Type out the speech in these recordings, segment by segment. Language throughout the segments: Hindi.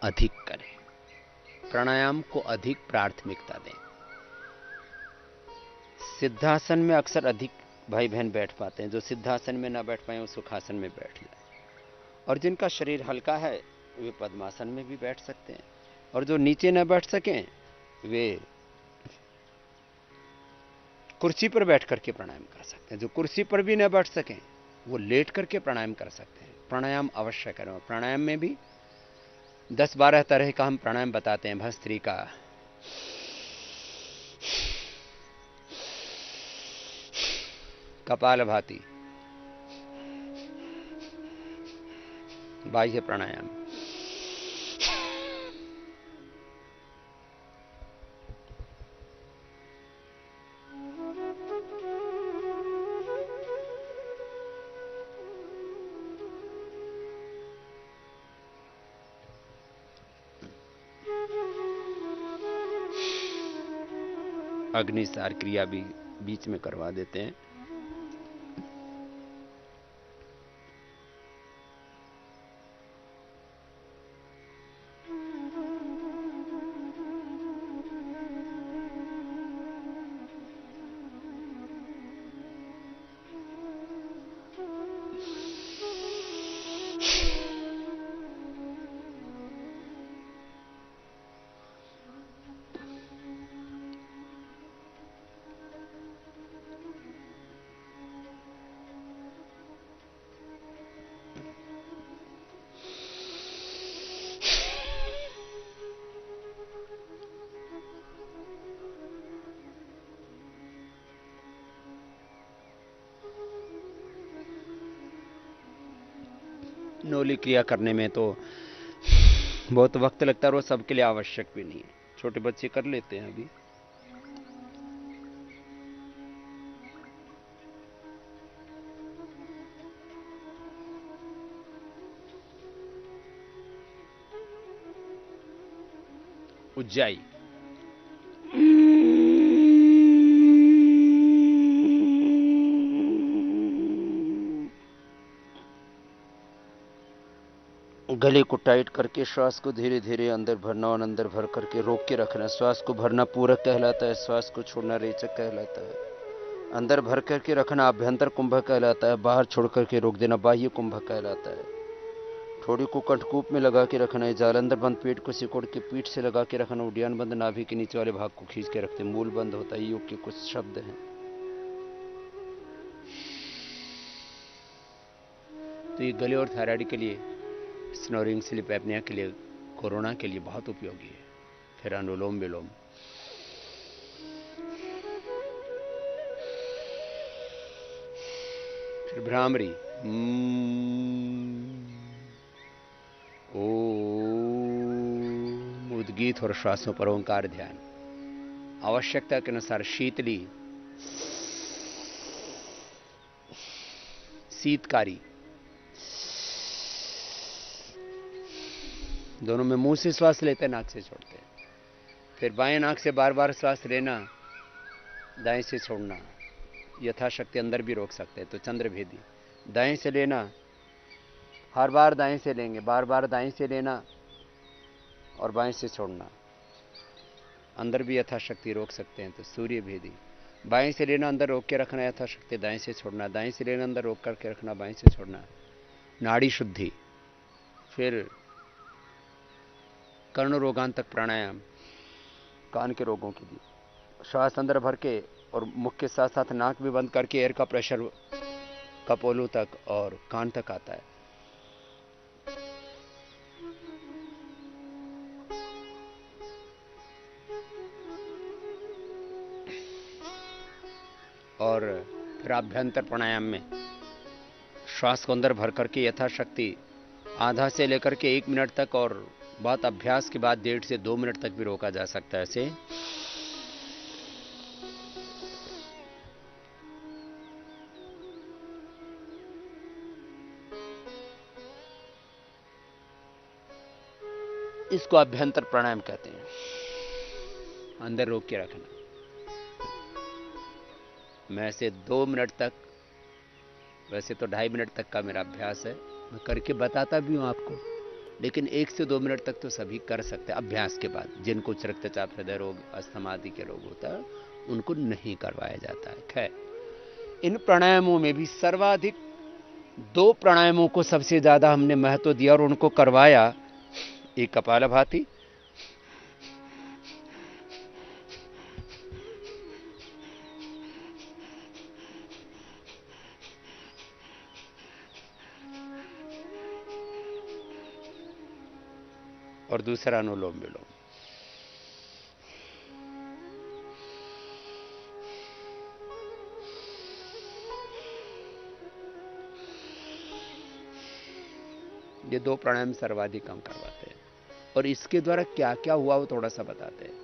अधिक करें, प्राणायाम को अधिक प्राथमिकता दें। सिद्धासन में अक्सर अधिक भाई बहन बैठ पाते हैं, जो सिद्धासन में ना बैठ पाए वो सुखासन में बैठ जाए, और जिनका शरीर हल्का है वे पद्मासन में भी बैठ सकते हैं, और जो नीचे न बैठ सकें वे कुर्सी पर बैठ करके प्राणायाम कर सकते हैं। जो कुर्सी पर भी न बैठ सकें वो लेट करके प्राणायाम कर सकते हैं। प्राणायाम अवश्य करें। प्राणायाम में भी 10-12 तरह का हम प्राणायाम बताते हैं। भस्त्रिका, कपालभाति, बाह्य प्राणायाम। अग्निसार क्रिया भी बीच में करवा देते हैं। नौली क्रिया करने में तो बहुत वक्त लगता है और वो सबके लिए आवश्यक भी नहीं है। छोटे बच्चे कर लेते हैं अभी। उज्जाई, गले को टाइट करके श्वास को धीरे धीरे अंदर भरना और अंदर भर करके रोक के रखना। श्वास को भरना पूरक कहलाता है, श्वास को छोड़ना रेचक कहलाता है। अंदर भर करके रखना अभ्यंतर कुंभक कहलाता है, बाहर छोड़ करके रोक देना बाह्य कुंभक कहलाता है। ठोड़ी को कंठकूप में लगा के रखना है, जालंधर बंद पेट को सिकोड़ के पीठ से लगा के रखना, उड्डयन बंद नाभि के नीचे वाले भाग को खींच के रखते, मूल बंद होता है। योग के कुछ शब्द हैं। तो ये गले और थायराइड के लिए, स्नोरिंग, स्लीप एपनिया के लिए, कोरोना के लिए बहुत उपयोगी है। फिर अनुलोम विलोम, फिर भ्रामरी, उद्गीत और श्वासों पर ओंकार ध्यान। आवश्यकता के अनुसार शीतली, शीतकारी, दोनों में मुंह से श्वास लेते हैं, नाक से छोड़ते हैं। फिर बाएं नाक से बार बार श्वास लेना, दाएं से छोड़ना। यथाशक्ति अंदर भी रोक सकते हैं तो चंद्रभेदी। दाएं से लेना, हर बार दाएं से लेंगे, बार बार दाएं से लेना और बाएं से छोड़ना। अंदर भी यथाशक्ति रोक सकते हैं तो सूर्यभेदी। बाएं से लेना, अंदर रोक के रखना, यथाशक्ति दाएं से छोड़ना। दाएं से लेना, अंदर रोक करके रखना, बाएं से छोड़ना। नाड़ी शुद्धि। फिर कर्ण रोगांतक प्राणायाम, कान के रोगों के लिए। श्वास अंदर भर के और मुख के साथ साथ नाक भी बंद करके एयर का प्रेशर कपोलों तक और कान तक आता है। और फिर आभ्यंतर प्राणायाम में श्वास को अंदर भर करके यथाशक्ति आधा से लेकर के 1 मिनट तक, और बहुत अभ्यास के बाद 1.5 से 2 मिनट तक भी रोका जा सकता है ऐसे। इसको अभ्यंतर प्राणायाम कहते हैं। अंदर रोक के रखना। मैं से 2 मिनट तक, वैसे तो 2.5 मिनट तक का मेरा अभ्यास है, मैं करके बताता भी हूं आपको। लेकिन 1 से 2 मिनट तक तो सभी कर सकते हैं अभ्यास के बाद। जिनको उच्च रक्तचाप, हृदय रोग, अस्थमा आदि के रोग होता है उनको नहीं करवाया जाता है। खैर, इन प्राणायामों में भी सर्वाधिक 2 प्राणायामों को सबसे ज्यादा हमने महत्व दिया और उनको करवाया। एक कपालभाति और दूसरा अनुलोम विलोम। ये 2 प्राणायाम सर्वाधिक हम करवाते हैं और इसके द्वारा क्या क्या हुआ वो थोड़ा सा बताते हैं।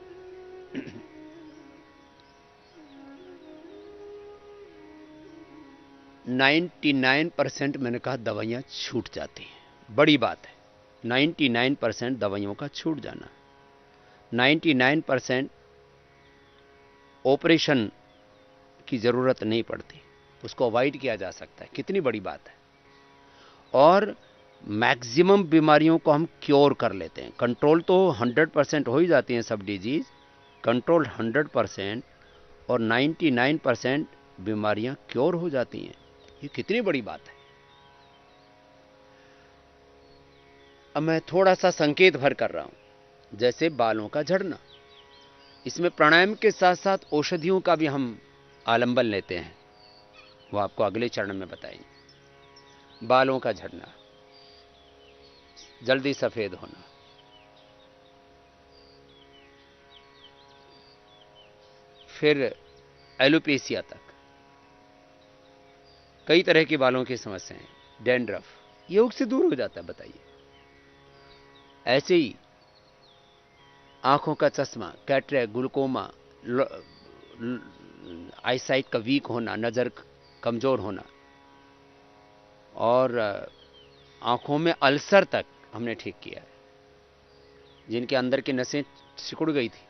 99% मैंने कहा दवाइयां छूट जाती हैं, बड़ी बात है। 99% दवाइयों का छूट जाना, 99% ऑपरेशन की जरूरत नहीं पड़ती, उसको अवॉइड किया जा सकता है। कितनी बड़ी बात है। और मैक्सिमम बीमारियों को हम क्योर कर लेते हैं। कंट्रोल तो 100% हो ही जाती हैं सब डिजीज, कंट्रोल 100% और 99% बीमारियां क्योर हो जाती हैं। ये कितनी बड़ी बात है। अब मैं थोड़ा सा संकेत भर कर रहा हूं, जैसे बालों का झड़ना, इसमें प्राणायाम के साथ साथ औषधियों का भी हम आलंबन लेते हैं, वो आपको अगले चरण में बताएंगे। बालों का झड़ना, जल्दी सफेद होना, फिर एलोपेशिया तक, कई तरह की बालों की समस्याएं, डैंड्रफ, योग से दूर हो जाता है। बताइए। ऐसे ही आंखों का चश्मा, कैटरेक्ट, ग्लूकोमा, आईसाइट का वीक होना, नजर कमजोर होना, और आंखों में अल्सर तक हमने ठीक किया है। जिनके अंदर की नसें सिकुड़ गई थी,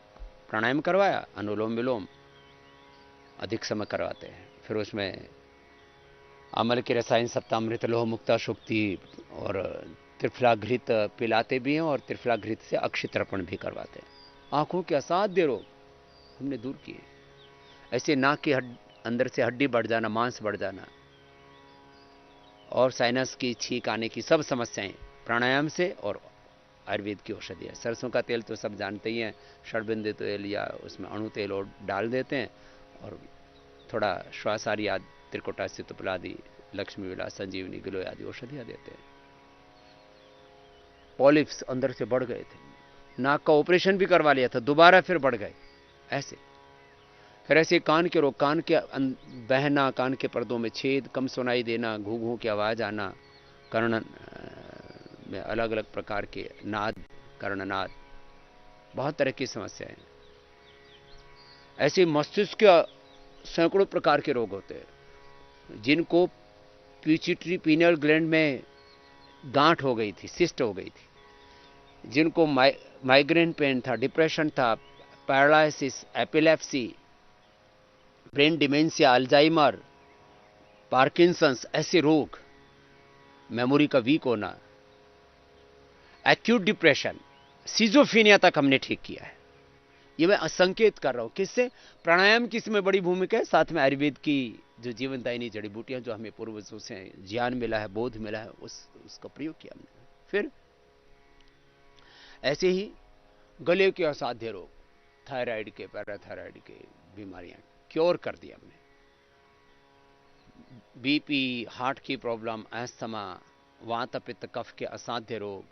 प्राणायाम करवाया, अनुलोम विलोम अधिक समय करवाते हैं। फिर उसमें अमल के रसायन, सप्तामृत, लोह मुक्ता, शुक्ति और त्रिफलाघृत पिलाते भी हैं और त्रिफलाघृत से अक्षितर्पण भी करवाते हैं। आंखों के असाध्य रोग हमने दूर किए। ऐसे नाक के अंदर से हड्डी बढ़ जाना, मांस बढ़ जाना और साइनस की छींक आने की सब समस्याएं प्राणायाम से और आयुर्वेद की औषधि है। सरसों का तेल तो सब जानते ही हैं, षडबिंदु तेल या उसमें अणु तेल और डाल देते हैं और थोड़ा श्वासारी आदि, त्रिकोटा सितुपल आदि, लक्ष्मी विलास, संजीवनी, गिलोय आदि औषधियां देते हैं। पॉलिप्स अंदर से बढ़ गए थे, नाक का ऑपरेशन भी करवा लिया था, दोबारा फिर बढ़ गए। ऐसे फिर ऐसे कान के रोग, कान के बहना, कान के पर्दों में छेद, कम सुनाई देना, घू घू की आवाज आना, कर्ण में अलग अलग प्रकार के नाद, कर्णनाद, बहुत तरह की समस्याएं। ऐसे मस्तिष्क के सैकड़ों प्रकार के रोग होते हैं। जिनको पिट्यूटरी पीनियल ग्लैंड में गांठ हो गई थी, सिस्ट हो गई थी, जिनको माइग्रेन पेन था, डिप्रेशन था, paralysis, epilepsy, brain dementia, Alzheimer, Parkinson's, ऐसे रोग, मेमोरी का वीक होना, एक्यूट डिप्रेशन, सिजोफीनिया तक हमने ठीक किया है। ये मैं संकेत कर रहा हूं किससे? प्राणायाम की इसमें बड़ी भूमिका है, साथ में आयुर्वेद की जो जीवनदायिनी जड़ी बूटियां जो हमें पूर्वजों से ज्ञान मिला है, बोध मिला है, उसका प्रयोग किया हमने। फिर ऐसे ही गले के असाध्य रोग, थायराइड के, पैराथायराइड के बीमारियां क्योर कर दिया हमने। बीपी, हार्ट की प्रॉब्लम, अस्थमा, वात पित्त कफ के असाध्य रोग,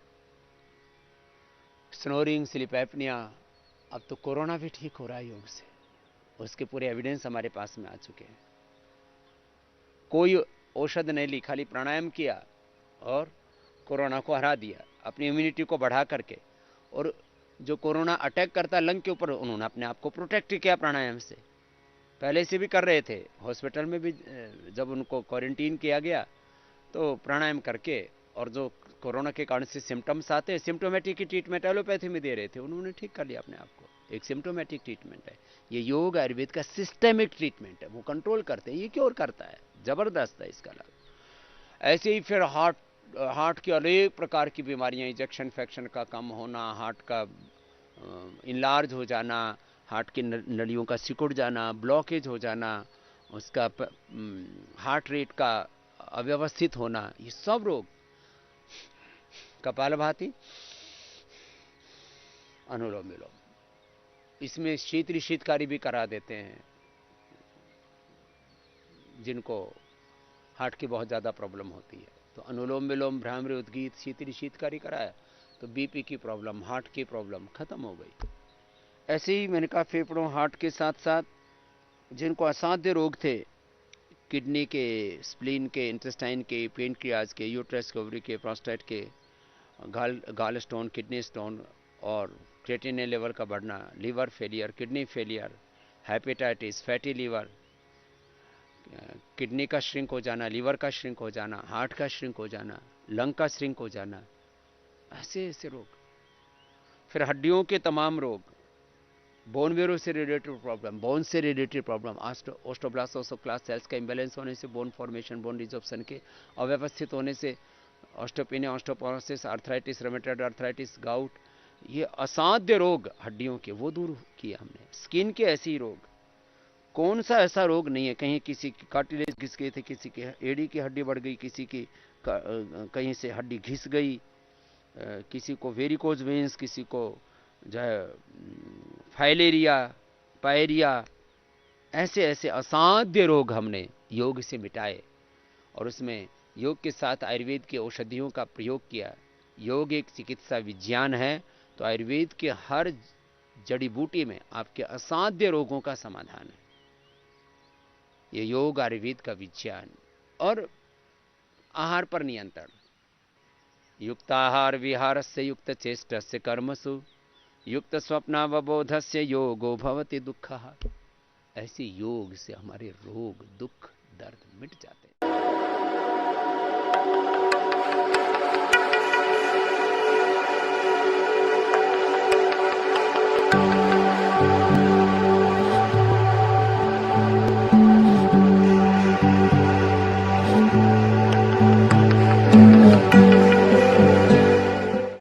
स्नोरिंग, स्लीप एपनिया, अब तो कोरोना भी ठीक हो रहा है योग से, उसके पूरे एविडेंस हमारे पास में आ चुके हैं। कोई औषध नहीं ली, खाली प्राणायाम किया और कोरोना को हरा दिया, अपनी इम्यूनिटी को बढ़ा करके। और जो कोरोना अटैक करता है लंग के ऊपर, उन्होंने अपने आप को प्रोटेक्ट किया प्राणायाम से। पहले से भी कर रहे थे, हॉस्पिटल में भी जब उनको क्वारंटीन किया गया तो प्राणायाम करके, और जो कोरोना के कारण से सिम्टम्स आते हैं, सिम्टोमेटिक की ट्रीटमेंट एलोपैथी में दे रहे थे, उन्होंने ठीक कर लिया अपने आप को। एक सिम्टोमेटिक ट्रीटमेंट है ये। योग आयुर्वेद का सिस्टेमिक ट्रीटमेंट है, वो कंट्रोल करते हैं, ये क्योर करता है, जबरदस्त है इसका लाभ। ऐसे ही फिर हार्ट हार्ट की अनेक प्रकार की बीमारियां, इंजेक्शन फैक्शन का कम होना, हार्ट का इनलार्ज हो जाना, हार्ट की नलियों का सिकुड़ जाना, ब्लॉकेज हो जाना, उसका हार्ट रेट का अव्यवस्थित होना, ये सब रोग कपालभाति, अनुलोम विलोम, इसमें शीतकारी भी करा देते हैं जिनको हार्ट की बहुत ज़्यादा प्रॉब्लम होती है। तो अनुलोम विलोम, भ्रामरी, उद्गीत, शीतकारी कराया तो बीपी की प्रॉब्लम, हार्ट की प्रॉब्लम खत्म हो गई। ऐसे ही मैंने कहा फेफड़ों, हार्ट के साथ साथ जिनको असाध्य रोग थे, किडनी के, स्प्लीन के, इंटेस्टाइन के, पेनक्रियाज के, यूट्रस के, ओवरी के, प्रोस्टेट के, गाल स्टोन, किडनी स्टोन और क्रिएटिनिन लेवल का बढ़ना, liver failure, kidney failure, hepatitis, fatty liver, kidney का श्रिंक हो जाना, लीवर का श्रिंक हो जाना, हार्ट का श्रिंक हो जाना, लंग का श्रिंक हो जाना, ऐसे ऐसे रोग। फिर हड्डियों के तमाम रोग, बोन मेरो से रिलेटेड प्रॉब्लम, बोन से रिलेटेड प्रॉब्लम, ऑस्टोब्लास्ट ऑस्टोक्लास्ट सेल्स का इम्बैलेंस होने से, बोन फॉर्मेशन, बोन रिजॉर्प्शन के अव्यवस्थित होने से, osteopenia, osteoporosis, arthritis, rheumatoid arthritis, gout, ये असाध्य रोग हड्डियों के, वो दूर किए हमने। स्किन के ऐसे ही रोग, कौन सा ऐसा रोग नहीं है, कहीं किसी की कार्टिलेज घिस गए थे, किसी की एड़ी की हड्डी बढ़ गई, किसी की कहीं से हड्डी घिस गई, किसी को वेरिकोज वेन्स, किसी को जो है फाइलेरिया, पायरिया, ऐसे ऐसे असाध्य रोग हमने योग से मिटाए। और उसमें योग के साथ आयुर्वेद की औषधियों का प्रयोग किया। योग एक चिकित्सा विज्ञान है, तो आयुर्वेद के हर जड़ी बूटी में आपके असाध्य रोगों का समाधान है। ये योग आयुर्वेद का विज्ञान। और आहार पर नियंत्रण, युक्ताहार विहारस्य युक्त चेष्टस्य कर्मसु युक्त स्वप्नावबोधस्य योगो भवति दुःखः। ऐसे योग से हमारे रोग, दुख, दर्द मिट जाते हैं।